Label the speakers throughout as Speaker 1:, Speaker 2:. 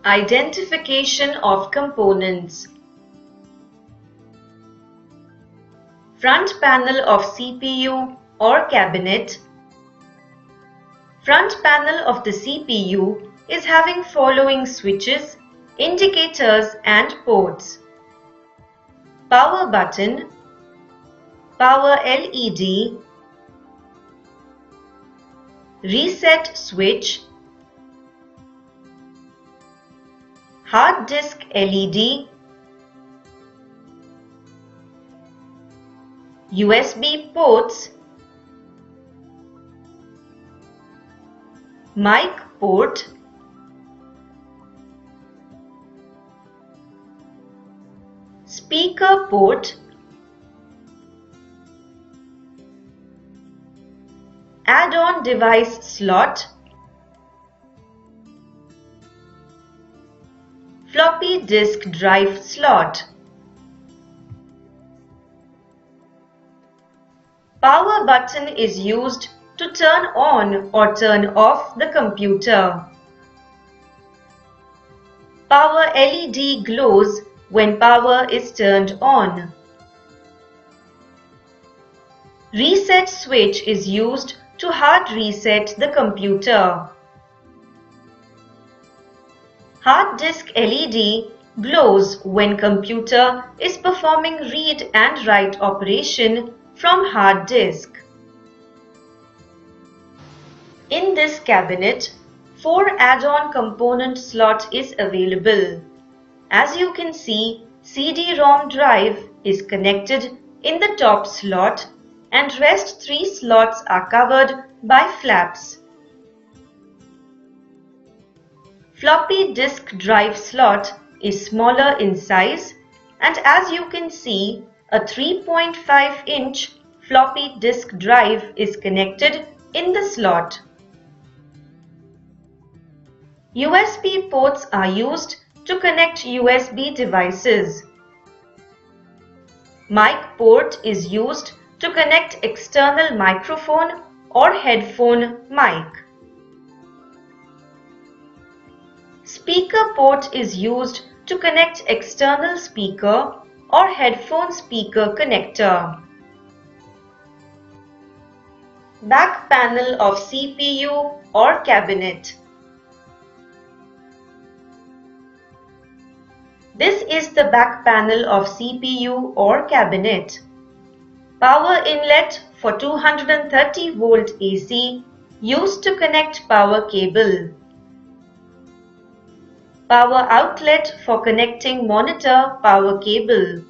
Speaker 1: Identification of components. Front panel of CPU or cabinet. Front panel of the CPU is having following switches, indicators and ports. Power button, power LED, reset switch, hard disk LED, USB ports, mic port, speaker port, add-on device slot, floppy disk drive slot. Power button is used to turn on or turn off the computer. Power LED glows when power is turned on. Reset switch is used to hard reset the computer. Hard disk LED glows when computer is performing read and write operation from hard disk. In this cabinet, 4 add-on component slot is available. As you can see, CD-ROM drive is connected in the top slot and rest 3 slots are covered by flaps. Floppy disk drive slot is smaller in size, and as you can see, a 3.5-inch floppy disk drive is connected in the slot. USB ports are used to connect USB devices. Mic port is used to connect external microphone or headphone mic. Speaker port is used to connect external speaker or headphone speaker connector. Back panel of CPU or cabinet. This is the back panel of CPU or cabinet. Power inlet for 230 volt AC used to connect power cable. Power outlet for connecting monitor power cable.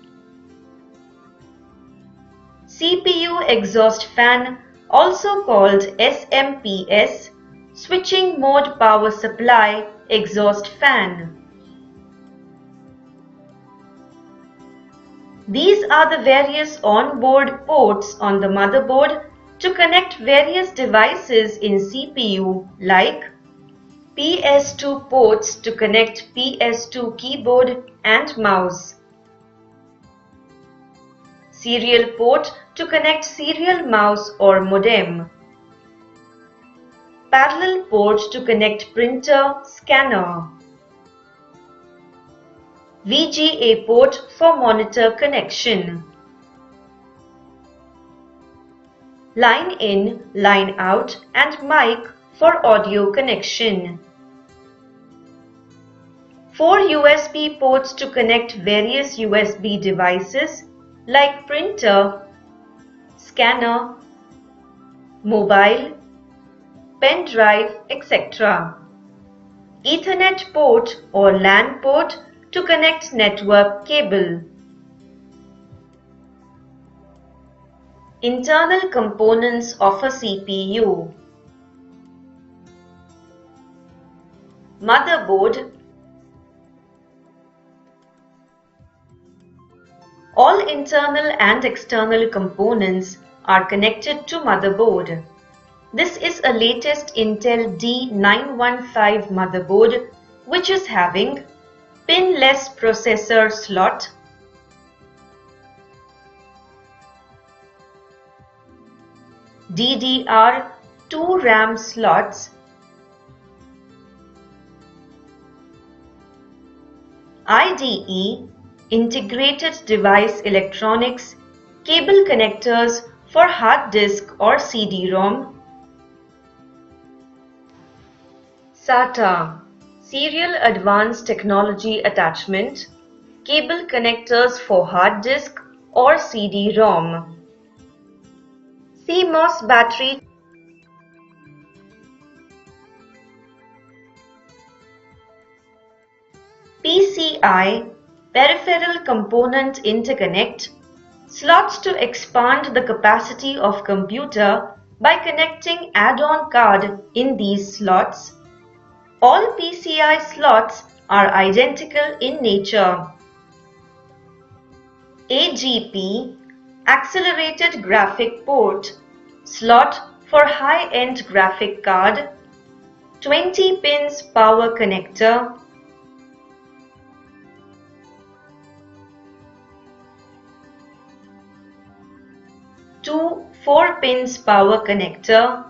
Speaker 1: CPU exhaust fan, also called SMPS, switching mode power supply exhaust fan. These are the various on-board ports on the motherboard to connect various devices in CPU like PS2 ports to connect PS2 keyboard and mouse, serial port to connect serial mouse or modem, parallel port to connect printer, scanner, VGA port for monitor connection, line in, line out and mic for audio connection. 4 USB ports to connect various USB devices like printer, scanner, mobile, pen drive, etc. Ethernet port or LAN port to connect network cable. Internal components of a CPU. Motherboard. All internal and external components are connected to motherboard. This is a latest Intel D915 motherboard which is having pin-less processor slot, DDR2 RAM slots, IDE, Integrated Device Electronics, cable connectors for hard disk or CD-ROM. SATA, Serial Advanced Technology Attachment, cable connectors for hard disk or CD-ROM. CMOS battery, PCI, Peripheral Component Interconnect, slots to expand the capacity of computer by connecting add-on card in these slots. All PCI slots are identical in nature. AGP, Accelerated Graphic Port, slot for high-end graphic card, 20 pins power connector, two 4 pins power connector,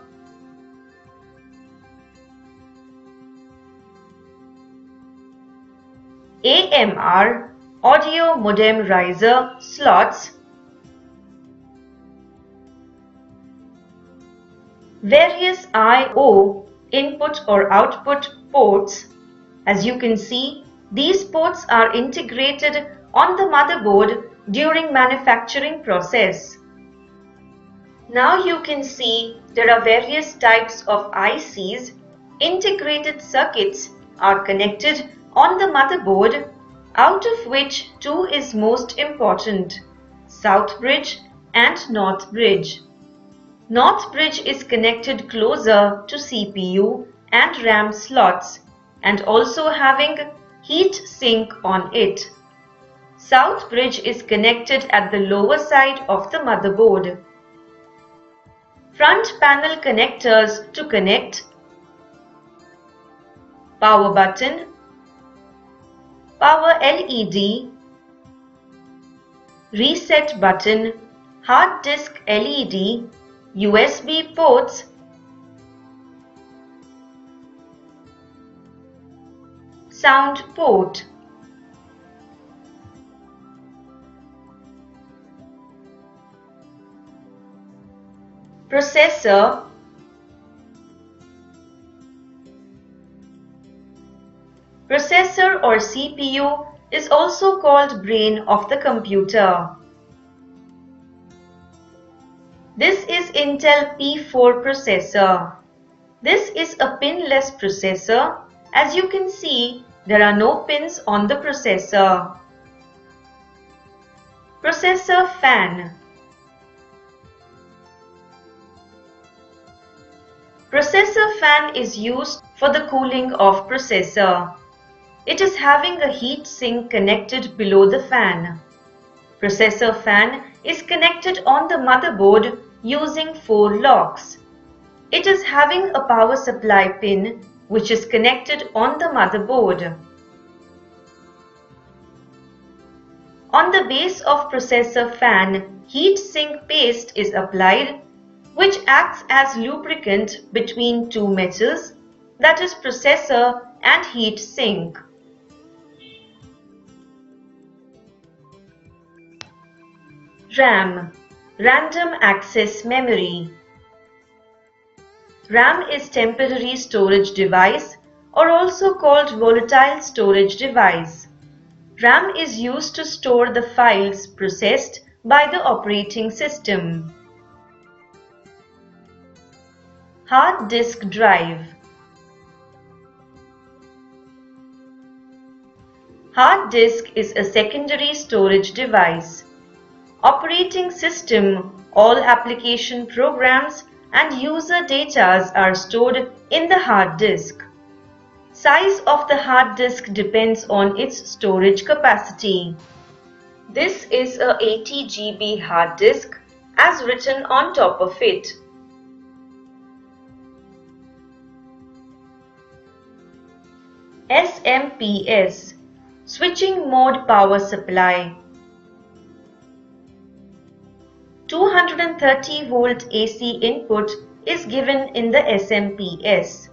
Speaker 1: AMR, Audio Modem Riser slots, various I/O input or output ports. As you can see, these ports are integrated on the motherboard during manufacturing process. Now you can see there are various types of ICs. Integrated circuits are connected on the motherboard, out of which two is most important: South bridge and North bridge. North bridge is connected closer to CPU and RAM slots and also having heat sink on it. South bridge is connected at the lower side of the motherboard. Front panel connectors to connect power button, power LED, reset button, hard disk LED, USB ports, sound port. Processor, processor or CPU is also called brain of the computer. This is Intel P4 processor. This is a pinless processor. As you can see, there are no pins on the processor. Processor fan. Processor fan is used for the cooling of processor. It is having a heat sink connected below the fan. Processor fan is connected on the motherboard using 4 locks. It is having a power supply pin which is connected on the motherboard. On the base of processor fan, heat sink paste is applied, which acts as lubricant between two metals, that is processor and heat sink. RAM, Random Access Memory. RAM is temporary storage device or also called volatile storage device. RAM is used to store the files processed by the operating system. Hard disk drive. Hard disk is a secondary storage device. Operating system, all application programs and user data are stored in the hard disk. Size of the hard disk depends on its storage capacity. This is a 80 GB hard disk as written on top of it. SMPS, Switching Mode Power Supply. 230 volt AC input is given in the SMPS.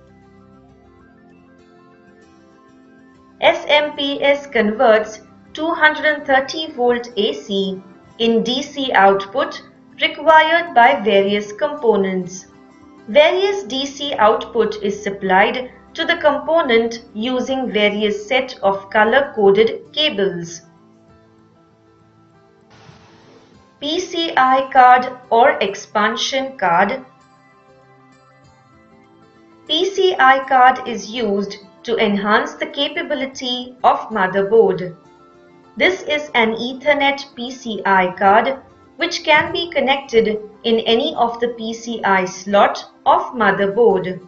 Speaker 1: SMPS converts 230 volt AC in DC output required by various components. Various DC output is supplied to the component using various set of color-coded cables. PCI card or expansion card. PCI card is used to enhance the capability of motherboard. This is an Ethernet PCI card which can be connected in any of the PCI slot of motherboard.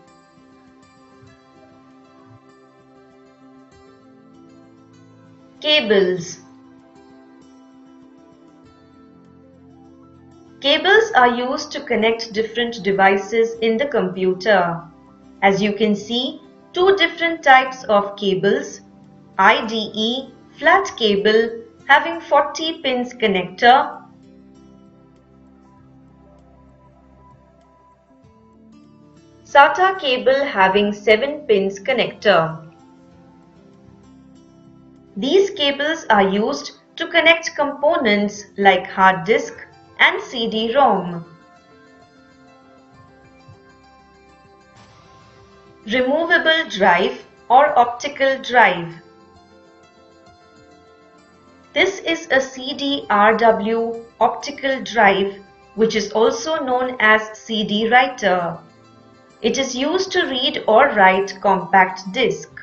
Speaker 1: Cables. Cables are used to connect different devices in the computer. As you can see, two different types of cables, IDE flat cable having 40 pins connector, SATA cable having 7 pins connector. These cables are used to connect components like hard disk and CD-ROM. Removable drive or optical drive. This is a CD-RW optical drive which is also known as CD writer. It is used to read or write compact disc.